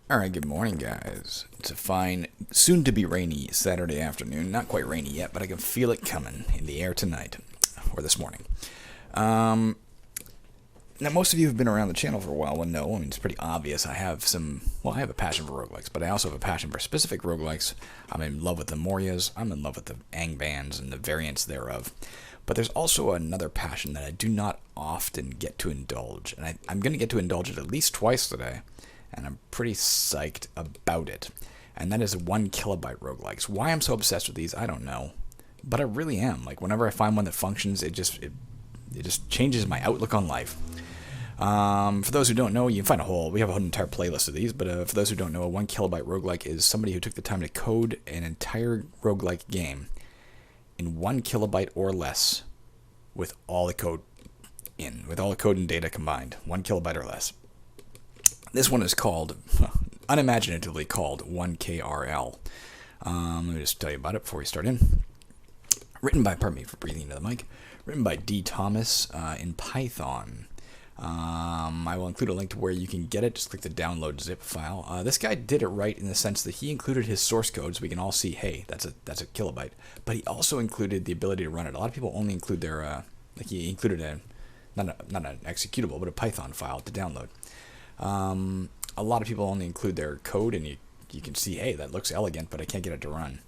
Alright, good morning, guys. It's a fine, soon to be rainy Saturday afternoon. Not quite rainy yet, but I can feel it coming in the air tonight, or this morning. Um, Now, most of you who've been around the channel for a while will know, I mean, it's pretty obvious. I have a passion for roguelikes, but I also have a passion for specific roguelikes. I'm in love with the Morias, I'm in love with the Angbands and the variants thereof. But there's also another passion that I do not often get to indulge, and I'm going to get to indulge it at least twice today, and I'm pretty psyched about it. And that is 1 kilobyte roguelikes. Why I'm so obsessed with these, I don't know, but I really am. Like, whenever I find one that functions, it just changes my outlook on life. For those who don't know, you can find we have an entire playlist of these, but for those who don't know, a 1 kilobyte roguelike is somebody who took the time to code an entire roguelike game in 1 kilobyte or less with all the code with all the code and data combined. 1 kilobyte or less. This one is called, unimaginatively called 1KRL. Let me just tell you about it before we start in. Pardon me for breathing into the mic, written by D. Thomas in Python. I will include a link to where you can get it. Just click the download zip file. This guy did it right in the sense that he included his source code so we can all see, hey, that's a kilobyte. But he also included the ability to run it. A lot of people only include their, he included not an executable, but a Python file to download. A lot of people only include their code, and you can see, hey, that looks elegant, but I can't get it to run.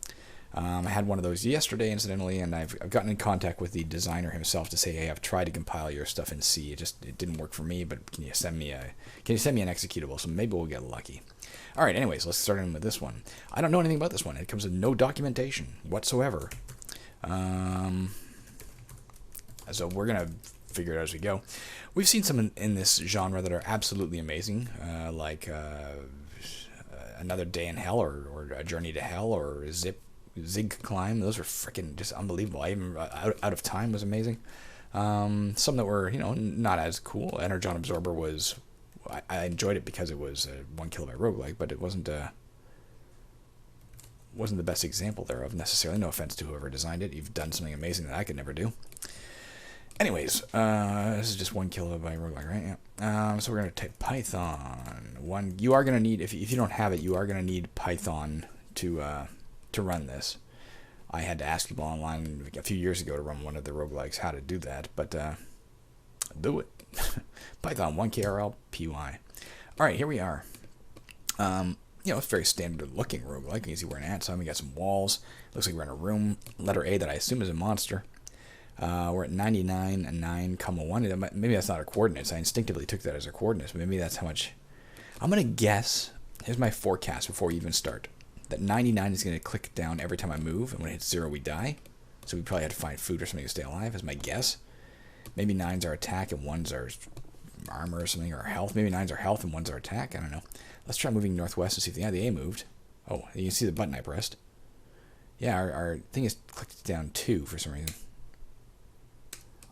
I had one of those yesterday, incidentally, and I've gotten in contact with the designer himself to say, hey, I've tried to compile your stuff in C. It didn't work for me, but can you send me an executable? So maybe we'll get lucky. All right, anyways, let's start in with this one. I don't know anything about this one. It comes with no documentation whatsoever. So we're gonna figure it out as we go. We've seen some in this genre that are absolutely amazing, like Another Day in Hell, or A Journey to Hell, or Zig Climb. Those were freaking just unbelievable. I even Out of Time was amazing. Some that were, not as cool. Energon Absorber was, I enjoyed it because it was a 1 kilobyte roguelike, but it wasn't the best example thereof necessarily. No offense to whoever designed it. You've done something amazing that I could never do. Anyways, this is just 1 kilobyte roguelike, right? Yeah. So we're going to type Python. You are going to need, if you don't have it, you are going to need Python to run this. I had to ask people online a few years ago to run one of the roguelikes how to do that, but do it. Python 1KRL PY. Alright, here we are. It's very standard looking roguelike. You can see we're in an ant sign. We got some walls. Looks like we're in a room. Letter A that I assume is a monster. We're at 99 and 9,1. Maybe that's not our coordinates. I instinctively took that as our coordinates, but maybe that's how much. I'm going to guess, here's my forecast before we even start, that 99 is going to click down every time I move, and when it hits 0, we die. So we probably had to find food or something to stay alive, is my guess. Maybe 9's our attack and 1's our armor or something, or health. Maybe 9's our health and 1's our attack. I don't know. Let's try moving northwest and see if the A moved. Oh, you can see the button I pressed. Yeah, our thing is clicked down 2 for some reason.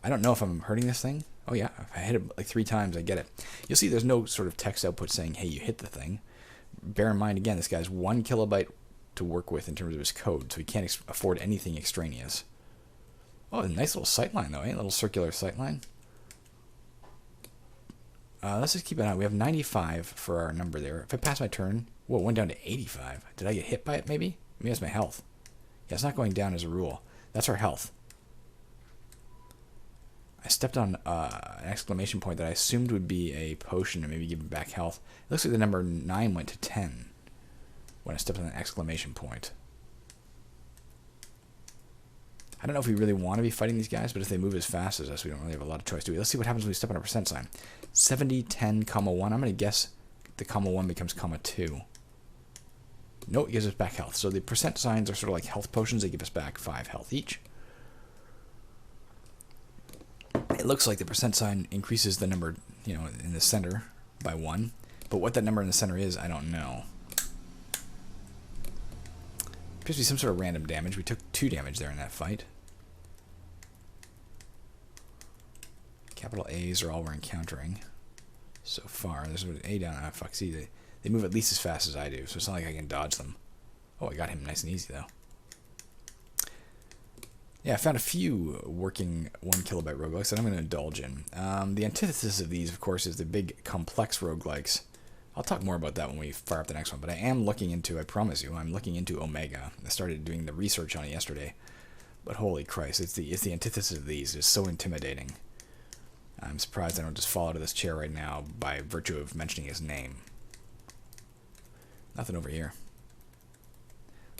I don't know if I'm hurting this thing. Oh yeah, if I hit it like 3 times, I get it. You'll see there's no sort of text output saying, hey, you hit the thing. Bear in mind, again, this guy's 1 kilobyte to work with in terms of his code, so he can't afford anything extraneous. Oh, a nice little sightline, though, eh? A little circular sightline. Let's just keep an eye. We have 95 for our number there. If I pass my turn, whoa, it went down to 85. Did I get hit by it, maybe? Maybe that's my health. Yeah, it's not going down as a rule. That's our health. I stepped on an exclamation point that I assumed would be a potion and maybe give him back health. It looks like the number 9 went to 10 when I stepped on an exclamation point. I don't know if we really want to be fighting these guys, but if they move as fast as us, we don't really have a lot of choice, do we? Let's see what happens when we step on a percent sign. 70, 10, comma 1. I'm going to guess the comma 1 becomes comma 2. No, it gives us back health. So the percent signs are sort of like health potions. They give us back 5 health each. It looks like the percent sign increases the number, in the center by 1. But what that number in the center is, I don't know. Appears to be some sort of random damage. We took 2 damage there in that fight. Capital A's are all we're encountering so far. There's an A down. Ah, fuck. See, they move at least as fast as I do, so it's not like I can dodge them. Oh, I got him nice and easy, though. Yeah, I found a few working 1 kilobyte roguelikes that I'm going to indulge in. The antithesis of these, of course, is the big complex roguelikes. I'll talk more about that when we fire up the next one, but I am looking into, I promise you, I'm looking into Omega. I started doing the research on it yesterday, but holy Christ, it's the antithesis of these. It's so intimidating. I'm surprised I don't just fall out of this chair right now by virtue of mentioning his name. Nothing over here.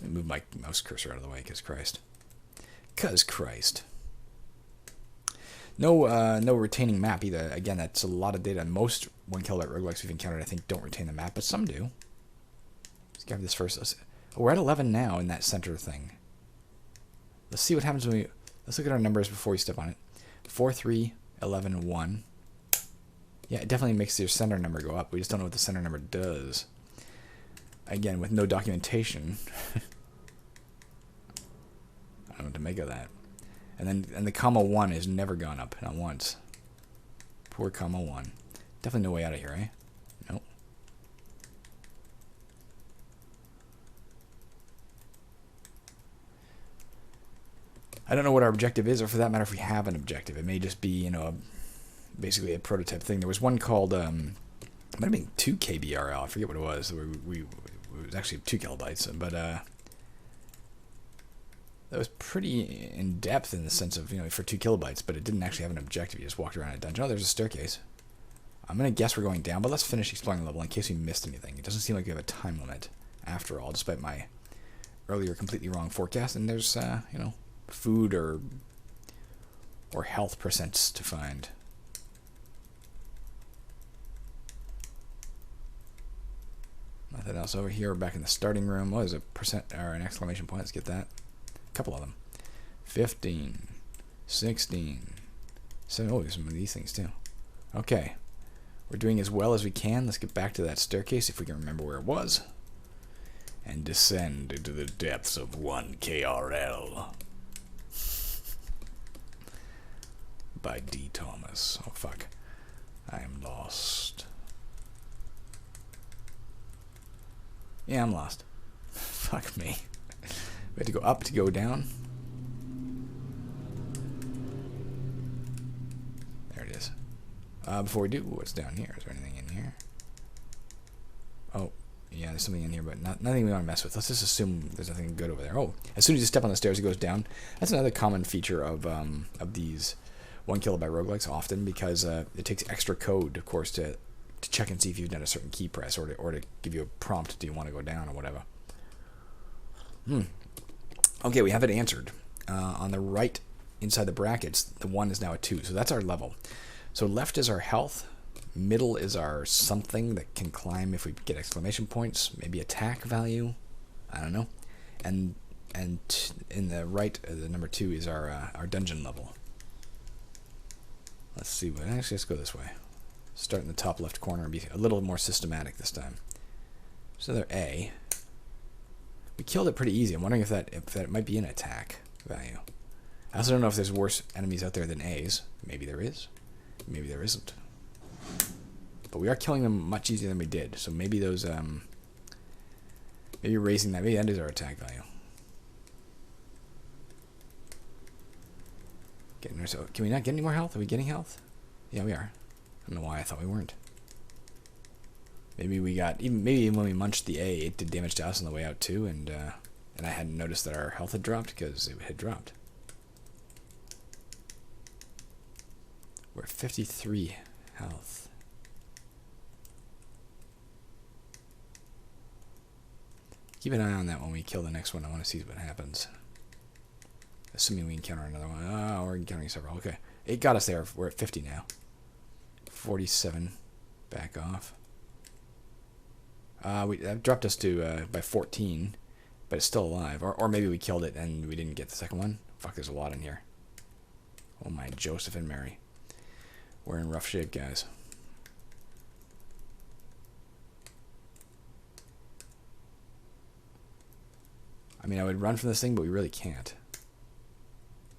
Let me move my mouse cursor out of the way, cause Christ. No retaining map either. Again, that's a lot of data. Most 1 kilobyte roguelikes we've encountered, I think, don't retain the map, but some do. Let's grab this first. We're at 11 now in that center thing. Let's see what happens when we... Let's look at our numbers before we step on it. 4, 3, 11, 1. Yeah, it definitely makes your center number go up. We just don't know what the center number does. Again, with no documentation. I don't know what to make of that. And the comma 1 has never gone up, not once. Poor comma 1. Definitely no way out of here, eh? Nope. I don't know what our objective is, or for that matter, if we have an objective. It may just be, you know, basically a prototype thing. There was one called, it might have been 2 KBRL. I forget what it was. It was actually 2 kilobytes, but that was pretty in depth in the sense of, you know, for 2 kilobytes, but it didn't actually have an objective. You just walked around a dungeon. Oh, there's a staircase. I'm going to guess we're going down, but let's finish exploring the level in case we missed anything. It doesn't seem like we have a time limit, after all, despite my earlier completely wrong forecast. And there's, you know, food or health percents to find. Nothing else over here. We're back in the starting room. What is a percent or an exclamation point? Let's get that. Couple of them. 15, 16, 7. Oh, there's some of these things too. Okay, we're doing as well as we can. Let's get back to that staircase if we can remember where it was, and descend into the depths of 1 KRL by D. Thomas. Oh fuck, I am lost. Yeah, I'm lost. Fuck me. We have to go up to go down. There it is. Before we do, what's down here? Is there anything in here? Oh, yeah, there's something in here, but nothing we want to mess with. Let's just assume there's nothing good over there. Oh, as soon as you step on the stairs, it goes down. That's another common feature of these 1 kilobyte roguelikes often, because it takes extra code, of course, to check and see if you've done a certain key press, or to give you a prompt, do you want to go down or whatever. Okay, we have it answered. On the right, inside the brackets, the 1 is now a 2. So that's our level. So left is our health. Middle is our something that can climb if we get exclamation points. Maybe attack value. I don't know. And in the right, the number 2 is our dungeon level. Let's see. Actually, let's go this way. Start in the top left corner and be a little more systematic this time. So there, A. We killed it pretty easy. I'm wondering if that might be an attack value. I also don't know if there's worse enemies out there than A's. Maybe there is. Maybe there isn't. But we are killing them much easier than we did. So maybe those, maybe raising that, maybe that is our attack value. So can we not get any more health? Are we getting health? Yeah, we are. I don't know why I thought we weren't. Maybe we got, maybe even when we munched the A, it did damage to us on the way out too, and I hadn't noticed that our health had dropped because it had dropped. We're at 53 health. Keep an eye on that when we kill the next one. I want to see what happens. Assuming we encounter another one. Oh, we're encountering several. Okay. It got us there. We're at 50 now. 47. Back off. That dropped us to by 14, but it's still alive. Or maybe we killed it and we didn't get the second one. Fuck, there's a lot in here. Oh my Joseph and Mary. We're in rough shape, guys. I mean, I would run from this thing, but we really can't.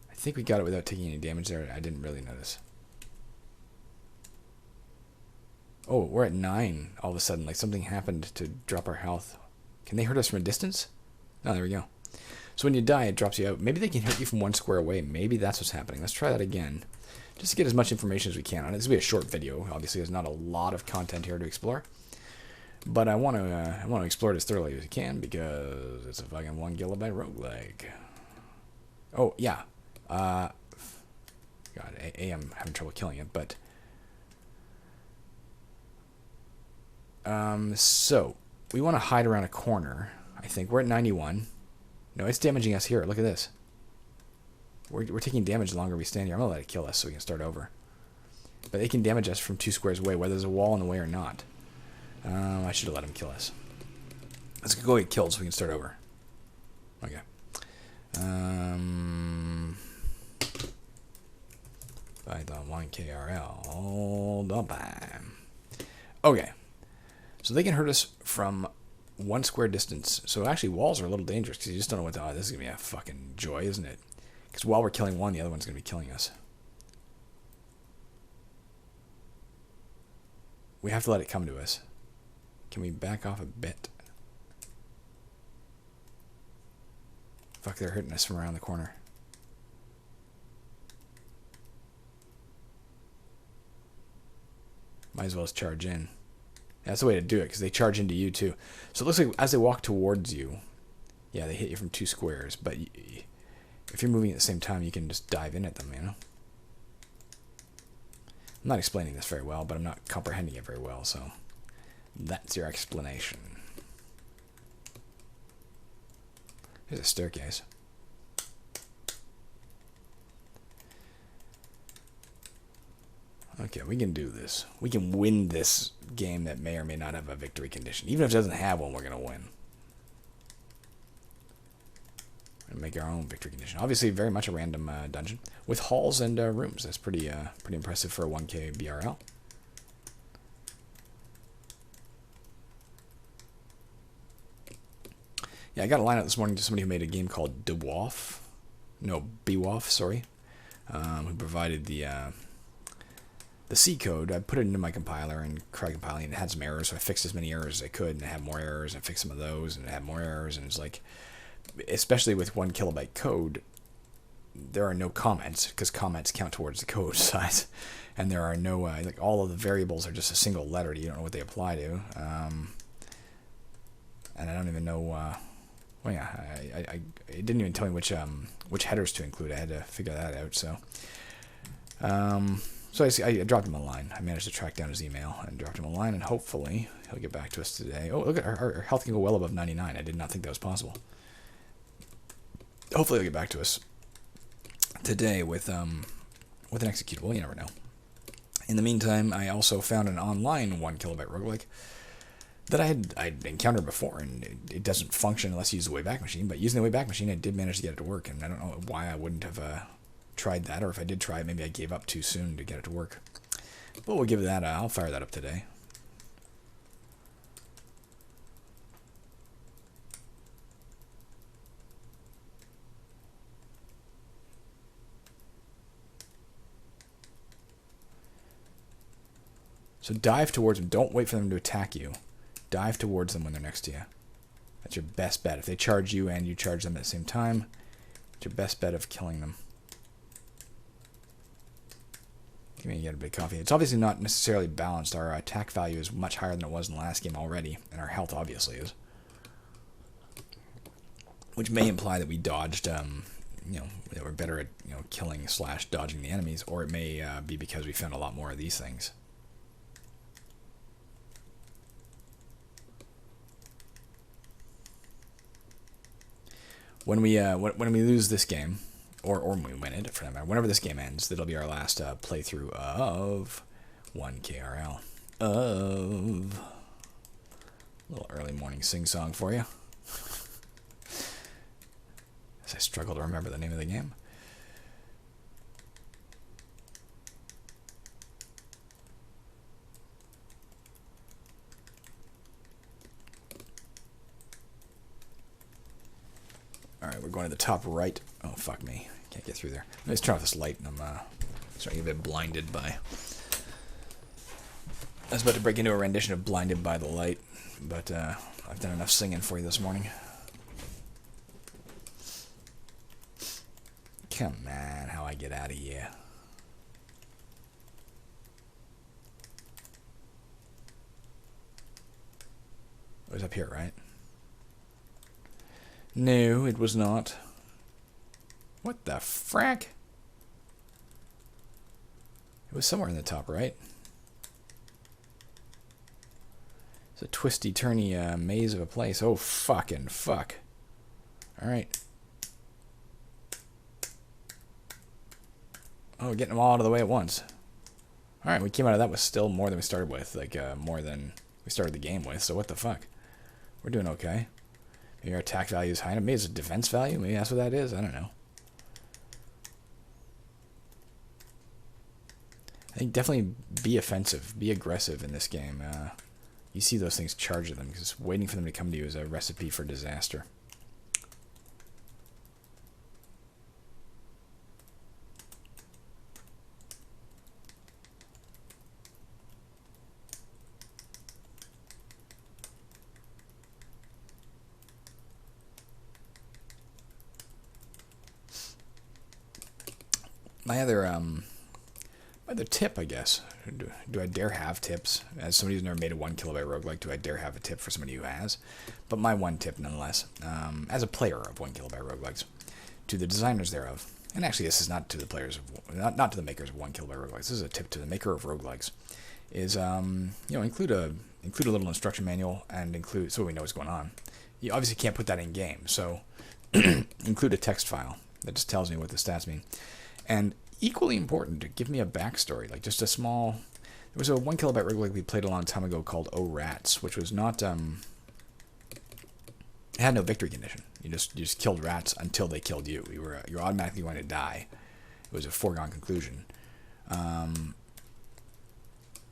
I think we got it without taking any damage there. I didn't really notice. Oh, we're at 9 all of a sudden. Like something happened to drop our health. Can they hurt us from a distance? Oh, there we go. So when you die, it drops you out. Maybe they can hit you from 1 square away. Maybe that's what's happening. Let's try that again. Just to get as much information as we can on it. This will be a short video. Obviously, there's not a lot of content here to explore. But I want to explore it as thoroughly as I can because it's a fucking 1 kilobyte roguelike. Oh yeah, God, I'm having trouble killing it, but so we want to hide around a corner. I think we're at 91. No, it's damaging us here. Look at this. We're taking damage the longer we stand here. I'm gonna let it kill us so we can start over. But it can damage us from 2 squares away, whether there's a wall in the way or not. I should have let him kill us. Let's go get killed so we can start over. Okay. Python 1KRL. Bye. Okay. So they can hurt us from 1 square distance. So actually walls are a little dangerous because you just don't know what to... Oh, this is going to be a fucking joy, isn't it? Because while we're killing one, the other one's going to be killing us. We have to let it come to us. Can we back off a bit? Fuck, they're hurting us from around the corner. Might as well just charge in. That's the way to do it, because they charge into you too. So it looks like as they walk towards you, yeah, they hit you from 2 squares. But if you're moving at the same time, you can just dive in at them, you know? I'm not explaining this very well, but I'm not comprehending it very well, so that's your explanation. There's a staircase. Okay, we can do this. We can win this game that may or may not have a victory condition. Even if it doesn't have one, we're going to win. We're going to make our own victory condition. Obviously, very much a random dungeon. With halls and rooms. That's pretty impressive for a 1K BRL. Yeah, I got a line out this morning to somebody who made a game called Beowulf, sorry, who provided the C code. I put it into my compiler and tried compiling, and it had some errors, so I fixed as many errors as I could, and it had more errors, and I fixed some of those, and it had more errors, and it's like, especially with 1 kilobyte code, there are no comments, because comments count towards the code size, and there are no, like, all of the variables are just a single letter, you don't know what they apply to, and I don't even know, well, yeah, it didn't even tell me which headers to include. I had to figure that out, so, so I dropped him a line. I managed to track down his email and dropped him a line, and hopefully he'll get back to us today. Oh, look at our health can go well above 99. I did not think that was possible. Hopefully he'll get back to us today with an executable. You never know. In the meantime, I also found an online 1 kilobyte roguelike that I'd encountered before, and it doesn't function unless you use the Wayback Machine. But using the Wayback Machine, I did manage to get it to work, and I don't know why I wouldn't have tried that, or if I did try it, maybe I gave up too soon to get it to work. But we'll give that. I'll fire that up today. So dive towards them. Don't wait for them to attack you. Dive towards them when they're next to you. That's your best bet. If they charge you and you charge them at the same time, it's your best bet of killing them. Give me a bit of coffee. It's obviously not necessarily balanced. Our attack value is much higher than it was in the last game already, and our health obviously is. Which may imply that we dodged, that we're better at, killing / dodging the enemies, or it may be because we found a lot more of these things. When we lose this game, or when we win it, for that matter, whenever this game ends, that'll be our last playthrough of 1KRL. A little early morning sing-song for you. As I struggle to remember the name of the game. Alright, we're going to the top right. Oh, fuck me. Can't get through there. Let's turn off this light, and I'm starting to get a bit blinded by... I was about to break into a rendition of Blinded by the Light, but I've done enough singing for you this morning. Come on, how I get out of here. was up here, right? No, it was not. What the frack? It was somewhere in the top right. It's a twisty-turny maze of a place. Oh, fucking fuck. Alright. Oh, we're getting them all out of the way at once. Alright, we came out of that with still more than we started with. Like, more than we started the game with. So what the fuck? We're doing okay. Maybe our attack value is high enough. Maybe it's a defense value. Maybe that's what that is. I don't know. I think definitely be offensive. Be aggressive in this game. You see those things, charge at them, because waiting for them to come to you is a recipe for disaster. My other tip, I guess. Do I dare have tips? As somebody who's never made a 1 kilobyte roguelike, do I dare have a tip for somebody who has? But my one tip, nonetheless, as a player of 1 kilobyte roguelikes, to the designers thereof, and actually this is not to the players, not to the makers of 1 kilobyte roguelikes. This is a tip to the maker of roguelikes. Is include a little instruction manual and include so we know what's going on. You obviously can't put that in game, so include a text file that just tells me what the stats mean. And equally important, to give me a backstory, like just a small. There was a 1 kilobyte roguelike we played a long time ago called Oh Rats, which was not. It had no victory condition. You just killed rats until they killed you. You're automatically going to die. It was a foregone conclusion. And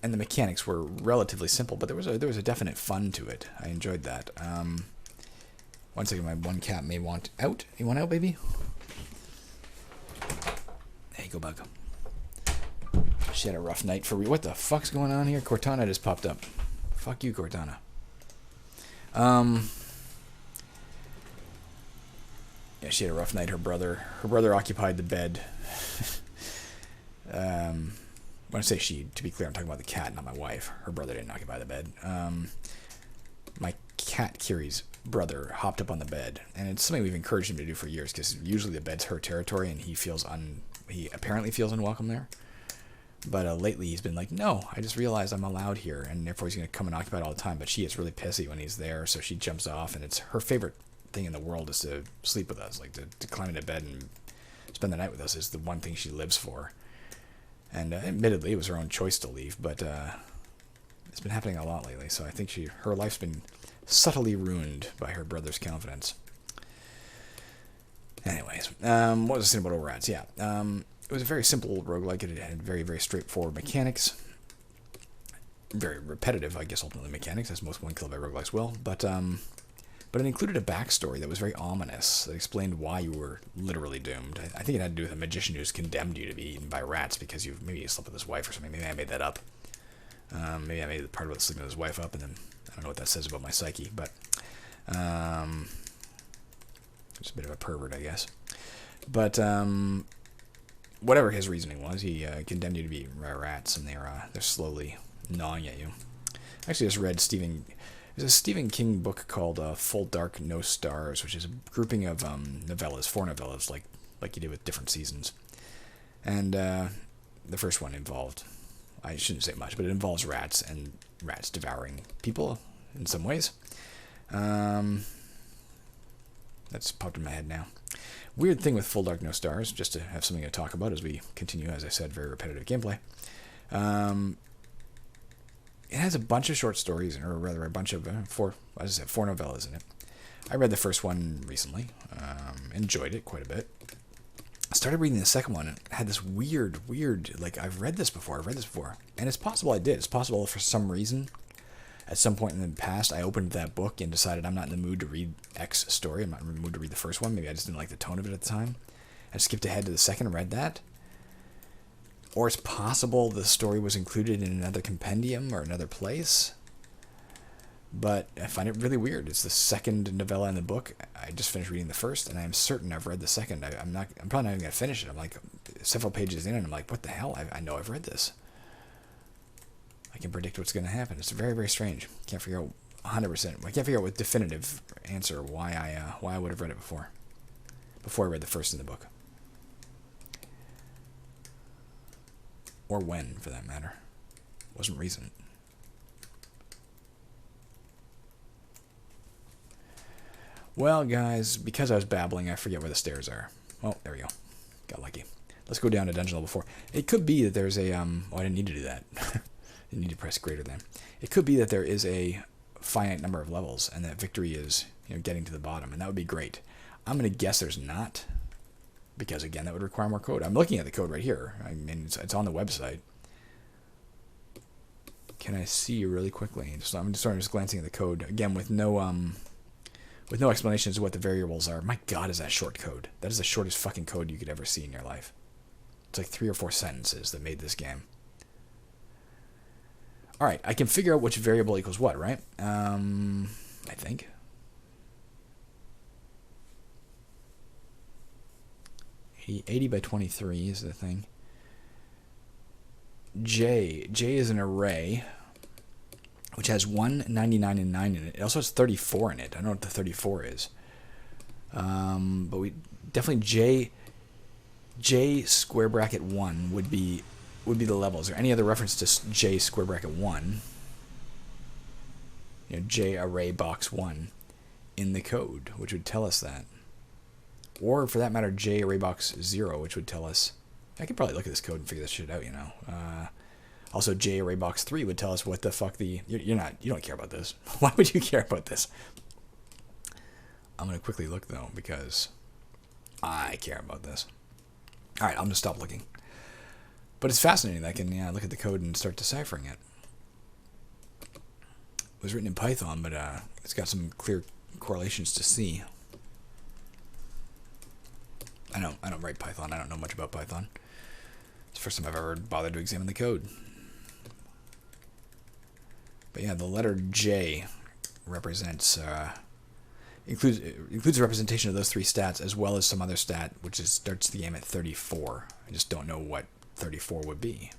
the mechanics were relatively simple, but there was a definite fun to it. I enjoyed that. One second, my one cat may want out. You want out, baby? Hey, go bug. She had a rough night for what the fuck's going on here? Cortana just popped up. Fuck you, Cortana. Yeah, she had a rough night. Her brother occupied the bed. When I say she, to be clear, I'm talking about the cat, not my wife. Her brother didn't occupy the bed. My cat, Kiri's brother, hopped up on the bed, and it's something we've encouraged him to do for years, because usually the bed's her territory, and he apparently feels unwelcome there. But lately he's been like, no, I just realized I'm allowed here, and therefore he's going to come and occupy it all the time. But she gets really pissy when he's there, so she jumps off, and it's her favorite thing in the world is to sleep with us, like to climb into bed and spend the night with us is the one thing she lives for. And admittedly, it was her own choice to leave, but it's been happening a lot lately, so I think her life's been subtly ruined by her brother's confidence. Anyways, what was I saying about Rats? Yeah, it was a very simple roguelike. It had very, very straightforward mechanics. Very repetitive, I guess, ultimately mechanics, as most 1 kilobyte roguelikes will. But it included a backstory that was very ominous, that explained why you were literally doomed. I think it had to do with a magician who's condemned you to be eaten by rats because maybe you slept with his wife or something. Maybe I made that up. Maybe I made the part about sleeping with his wife up, and then I don't know what that says about my psyche, but just a bit of a pervert, I guess. But whatever his reasoning was, he condemned you to be eaten by rats, and they're slowly gnawing at you. I actually just read there's a Stephen King book called Full Dark, No Stars, which is a grouping of novellas, 4 novellas, like you did with different seasons. And the first one involved, I shouldn't say much, but it involves rats, and rats devouring people in some ways. That's popped in my head now. Weird thing with Full Dark, No Stars, just to have something to talk about as we continue, as I said, very repetitive gameplay. It has a bunch of short stories, or rather a bunch of 4 novellas in it. I read the first one recently, enjoyed it quite a bit. I started reading the second one, and it had this weird, like, I've read this before, and it's possible I did. It's possible for some reason, at some point in the past, I opened that book and decided I'm not in the mood to read X story. I'm not in the mood to read the first one. Maybe I just didn't like the tone of it at the time. I skipped ahead to the second and read that. Or it's possible the story was included in another compendium or another place. But I find it really weird. It's the second novella in the book. I just finished reading the first, and I'm certain I've read the second. I'm probably not even going to finish it. I'm like several pages in, and I'm like, what the hell? I know I've read this. I can predict what's going to happen. It's very, very strange. Can't figure out 100%. I can't figure out with definitive answer why I would have read it before I read the first in the book, or when, for that matter. Wasn't recent. Well, guys, because I was babbling, I forget where the stairs are. Oh, there we go. Got lucky. Let's go down to dungeon level 4. It could be that there's a, oh, I didn't need to do that. Didn't need to press greater than. It could be that there is a finite number of levels, and that victory is, getting to the bottom, and that would be great. I'm going to guess there's not, because, again, that would require more code. I'm looking at the code right here. I mean, it's on the website. Can I see really quickly? I'm just glancing at the code, again, with no explanation as to what the variables are. My God, is that short code. That is the shortest fucking code you could ever see in your life. It's like 3 or 4 sentences that made this game. Alright, I can figure out which variable equals what, right? I think. $80 by 23 is the thing. J is an array, which has 1, 99, and 9 in it. It also has 34 in it. I don't know what the 34 is. But we definitely J square bracket 1 would be the level. Is there any other reference to J square bracket 1? J array box 1 in the code, which would tell us that. Or, for that matter, J array box 0, which would tell us... I could probably look at this code and figure this shit out, Also, J array box 3 would tell us what the fuck the... You don't care about this. Why would you care about this? I'm going to quickly look, though, because I care about this. Alright, I'm going to stop looking. But it's fascinating that I can look at the code and start deciphering it. It was written in Python, but it's got some clear correlations to see. I don't write Python. I don't know much about Python. It's the first time I've ever bothered to examine the code. But yeah, the letter J represents includes a representation of those 3 stats, as well as some other stat which starts the game at 34. I just don't know what 34 would be.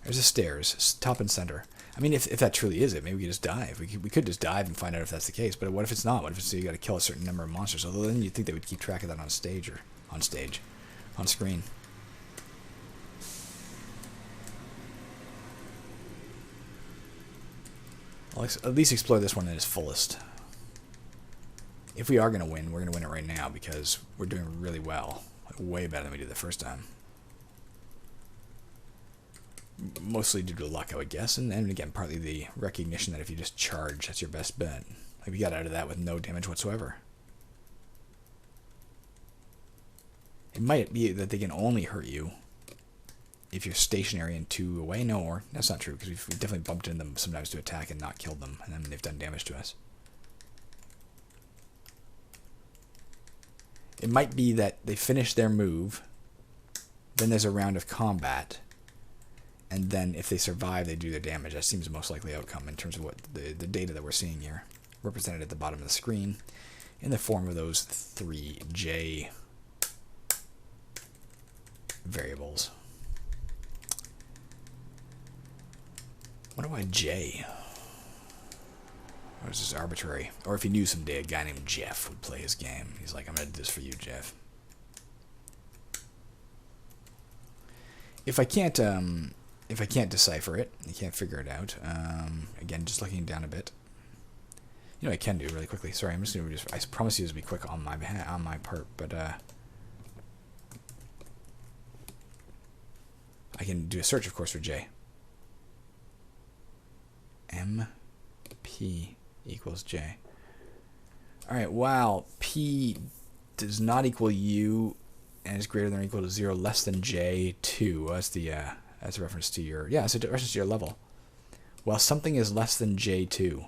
There's the stairs, top and center. I mean, if that truly is it, maybe we could just dive. We could just dive and find out if that's the case. But what if it's not? What if it's you got to kill a certain number of monsters? Although then you'd think they would keep track of that on stage or on screen. I'll at least explore this one in its fullest. If we are going to win, we're going to win it right now because we're doing really well. Like, way better than we did the first time. Mostly due to luck, I would guess, and again, partly the recognition that if you just charge, that's your best bet. Like, we got out of that with no damage whatsoever. It might be that they can only hurt you if you're stationary and 2 away. No, or that's not true, because we've definitely bumped into them sometimes to attack and not killed them, and then they've done damage to us. It might be that they finish their move, then there's a round of combat, and then if they survive, they do their damage. That seems the most likely outcome in terms of what the data that we're seeing here, represented at the bottom of the screen, in the form of those 3 J variables. Wonder why J? Or is this arbitrary? Or if he knew someday a guy named Jeff would play his game. He's like, I'm going to do this for you, Jeff. If I can't decipher it, I can't figure it out. Again, just looking down a bit. You know what I can do really quickly. Sorry, I'm just going to I promise you this will be quick on my part, but I can do a search, of course, for J. MP equals J. Alright, wow. P does not equal U and is greater than or equal to 0 less than J2. That's a reference to your... Yeah, it's a reference to your level. While something is less than J2.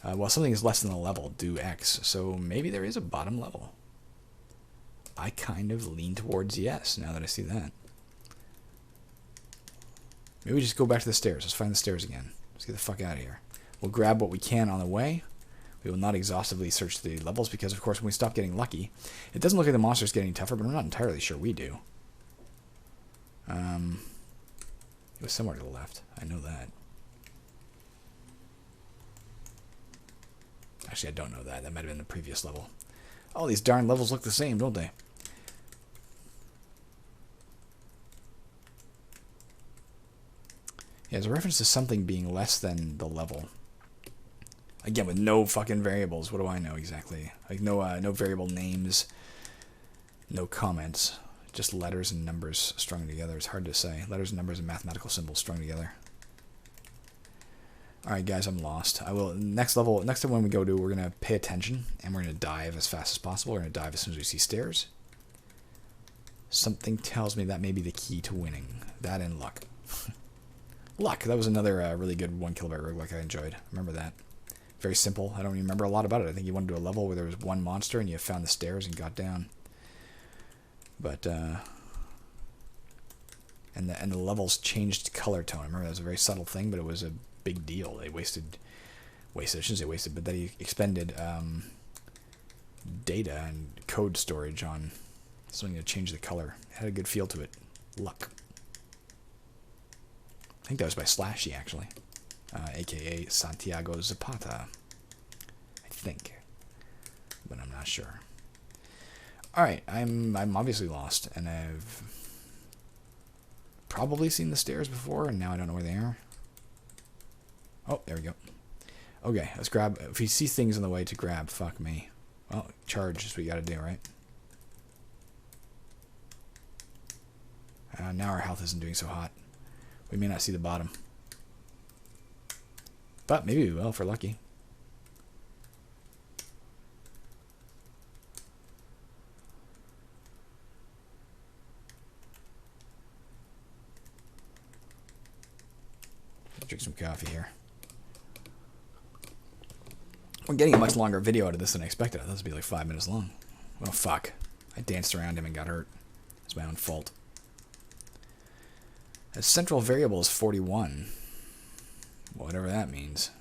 While something is less than the level, do X. So maybe there is a bottom level. I kind of lean towards yes, now that I see that. Maybe we just go back to the stairs. Let's find the stairs again. Let's get the fuck out of here. We'll grab what we can on the way. We will not exhaustively search the levels because, of course, when we stop getting lucky, it doesn't look like the monster's getting tougher, but I'm not entirely sure we do. It was somewhere to the left. I know that. Actually, I don't know that. That might have been the previous level. All these darn levels look the same, don't they? Yeah, there's a reference to something being less than the level. Again, with no fucking variables. What do I know exactly? Like no variable names, no comments, just letters and numbers strung together. It's hard to say. Letters and numbers and mathematical symbols strung together. All right, guys, I'm lost. I will next time when we go to, we're gonna pay attention and we're gonna dive as fast as possible. We're gonna dive as soon as we see stairs. Something tells me that may be the key to winning. That and luck. Luck. That was another really good 1 kilobyte roguelike I enjoyed. Remember that. Very simple. I don't even remember a lot about it. I think you went to a level where there was one monster and you found the stairs and got down. But and the levels changed color tone. I remember that was a very subtle thing, but it was a big deal. They wasted. I shouldn't say wasted, but they expended data and code storage on something to change the color. It had a good feel to it. Luck. I think that was by Slashy, actually. A.K.A. Santiago Zapata. I think. But I'm not sure. Alright, I'm obviously lost, and I've probably seen the stairs before, and now I don't know where they are. Oh, there we go. Okay, let's grab... If we see things in the way to grab, fuck me. Well, charge is what you gotta do, right? Now our health isn't doing so hot. We may not see the bottom. But maybe we will if we're lucky. I'll drink some coffee here. We're getting a much longer video out of this than I expected. I thought this would be like 5 minutes long. Well, fuck. I danced around him and got hurt. It's my own fault. The central variable is 41. Whatever that means.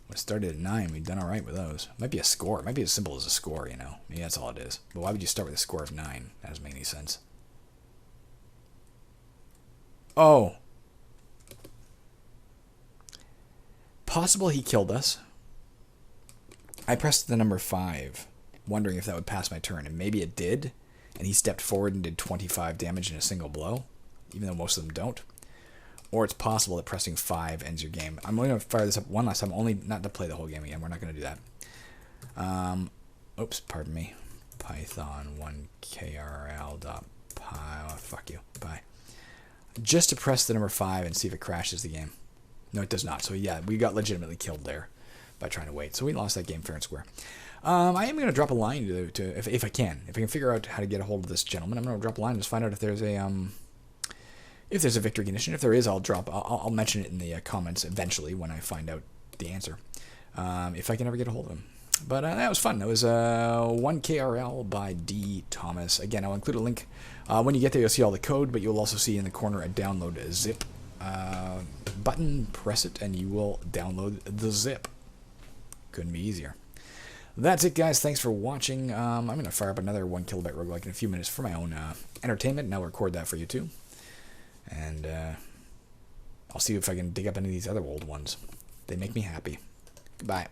We started at 9. We've done alright with those. Might be a score. It might be as simple as a score, you know. Maybe that's all it is. But why would you start with a score of 9? That doesn't make any sense. Oh. Possible he killed us. I pressed the number 5, wondering if that would pass my turn. And maybe it did. And he stepped forward and did 25 damage in a single blow. Even though most of them don't. Or it's possible that pressing 5 ends your game. I'm going to fire this up one last time, only not to play the whole game again. We're not going to do that. Oops, pardon me. Python 1krl.py. Oh, fuck you. Bye. Just to press the number 5 and see if it crashes the game. No, it does not. So yeah, we got legitimately killed there by trying to wait. So we lost that game fair and square. I am going to drop a line to if I can. If I can figure out how to get a hold of this gentleman, I'm going to drop a line and just find out if there's a victory condition. If there is, I'll mention it in the comments eventually when I find out the answer. If I can ever get a hold of him. But that was fun. That was 1KRL by D. Thomas. Again, I'll include a link. When you get there, you'll see all the code, but you'll also see in the corner a download zip button. Press it, and you will download the zip. Couldn't be easier. That's it, guys. Thanks for watching. I'm going to fire up another 1 kilobyte roguelike in a few minutes for my own entertainment, and I'll record that for you, too. And I'll see if I can dig up any of these other old ones. They make me happy. Goodbye.